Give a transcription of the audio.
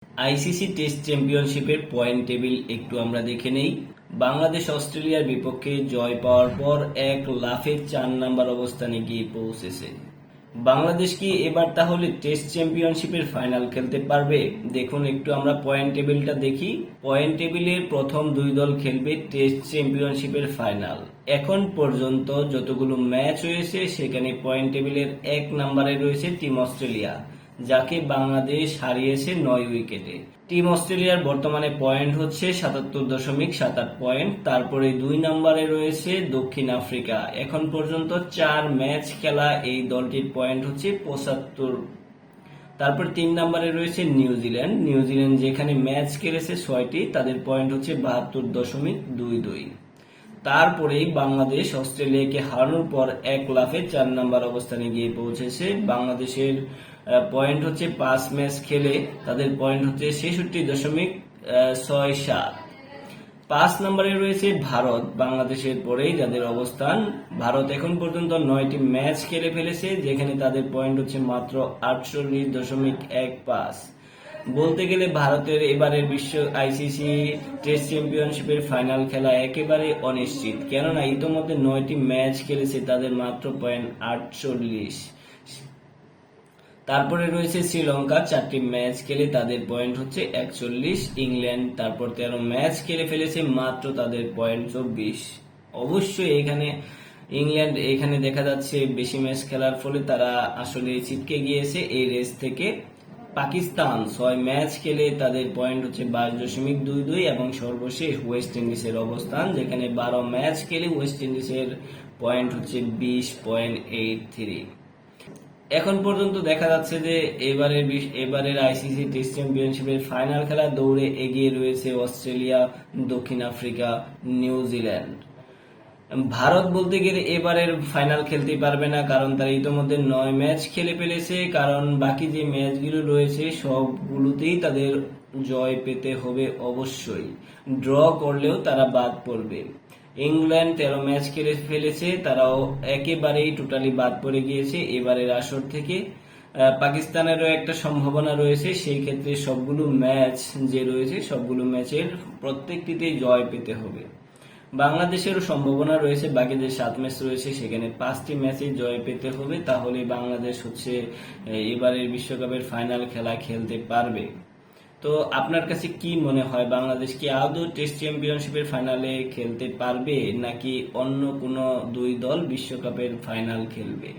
ICC test চ্যাম্পিয়নশিপের point table একটু আমরা দেখে নেই। বাংলাদেশ অস্ট্রেলিয়ার বিপক্ষে জয় পাওয়ার পর এক লাফে 4 নম্বর অবস্থানে গিয়ে পৌঁছেছে। বাংলাদেশ কি এবার তাহলে টেস্ট চ্যাম্পিয়নশিপের ফাইনাল খেলতে পারবে? দেখুন একটু আমরা পয়েন্ট টেবিলটা দেখি। পয়েন্ট টেবিলের প্রথম দুই দল খেলবে টেস্ট চ্যাম্পিয়নশিপের ফাইনাল। এখন পর্যন্ত যতগুলো ম্যাচ হয়েছে সেখানে পয়েন্ট টেবিলের 1 নম্বরে রয়েছে টিম অস্ট্রেলিয়া, যাকে বাংলাদেশ হারিয়েছে 9 উইকেটে। টিম অস্ট্রেলিয়ার বর্তমানে পয়েন্ট হচ্ছে 77.78 পয়েন্ট। তারপরে 2 নম্বরে রয়েছে দক্ষিণ আফ্রিকা। এখন পর্যন্ত 4 ম্যাচ খেলা এই দলটির পয়েন্ট হচ্ছে 75। তারপর 3 নম্বরে রয়েছে নিউজিল্যান্ড যেখানে ম্যাচ খেলেছে 6টি, তাদের পয়েন্ট হচ্ছে 72.22। তারপরেই বাংলাদেশ অস্ট্রেলিয়াকে হারানোর পর এক লাফে 4 নম্বর অবস্থানে গিয়ে পৌঁছেছে। বাংলাদেশের পয়েন্ট হচ্ছে 5 ম্যাচ খেলে তাদের পয়েন্ট হচ্ছে 66.67। 5 নম্বরে রয়েছে ভারত, বাংলাদেশের পরেই যাদের অবস্থান। ভারত এখন পর্যন্ত 9টি ম্যাচ খেলে ফেলেছে, যেখানে তাদের পয়েন্ট হচ্ছে মাত্র 48.15। বলতে গেলে ভারতের এবারের বিশ্ব আইসিসি টেস্ট চ্যাম্পিয়নশিপের ফাইনাল খেলা একেবারে অনিশ্চিত, কেননা ইতোমধ্যে 9টি ম্যাচ খেলেছে, তাদের মাত্র পয়েন্ট 48। তারপরে রয়েছে শ্রীলঙ্কা, 4টি ম্যাচ খেলে তাদের পয়েন্ট হচ্ছে 41। ইংল্যান্ড তারপর 13 ম্যাচ খেলে ফেলেছে, মাত্র তাদের পয়েন্ট 24। অবশ্যই ইংল্যান্ড এখানে দেখা যাচ্ছে বেশি ম্যাচ খেলার ফলে তারা আসলে ছিটকে গিয়েছে এই রেস থেকে। পাকিস্তান 6 ম্যাচ খেলে তাদের পয়েন্ট হচ্ছে 22.22 এবং সর্বশেষ ওয়েস্ট ইন্ডিজের অবস্থান, যেখানে 12 ম্যাচ খেলে ওয়েস্ট ইন্ডিজের পয়েন্ট হচ্ছে 20.83। এখন পর্যন্ত দেখা যাচ্ছে যে এবারের আইসিসি টেস্ট চ্যাম্পিয়নশিপের ফাইনাল খেলা দৌড়ে এগিয়ে রয়েছে অস্ট্রেলিয়া, দক্ষিণ আফ্রিকা, নিউজিল্যান্ড। ভারত বলতে গেলে এবারের ফাইনাল খেলতে পারবে না, কারণ তারা ইতোমধ্যে 9 ম্যাচ খেলে ফেলেছে। কারণ বাকি যে ম্যাচগুলো রয়েছে সবগুলোতেই তাদের জয় পেতে হবে অবশ্যই, ড্র করলেও তারা বাদ পড়বে। ইংল্যান্ড 13 ম্যাচ খেলে ফেলেছে, তারাও একেবারেই টোটালি বাদ পড়ে গিয়েছে এবারের আসর থেকে। পাকিস্তানেরও একটা সম্ভাবনা রয়েছে, সেই ক্ষেত্রে সবগুলো ম্যাচ যে রয়েছে সবগুলো ম্যাচের প্রত্যেকটিতেই জয় পেতে হবে। বাংলাদেশেরও সম্ভাবনা রয়েছে, বাকি যে 7 ম্যাচ রয়েছে সেখানে 5টি ম্যাচে জয় পেতে হবে, তাহলে বাংলাদেশ হচ্ছে এবারের বিশ্বকাপের ফাইনাল খেলা খেলতে পারবে। তো আপনার কাছে কি মনে হয়, বাংলাদেশ কি আদৌ টেস্ট চ্যাম্পিয়নশিপের ফাইনালে খেলতে পারবে, নাকি অন্য কোনো দুই দল বিশ্বকাপের ফাইনাল খেলবে?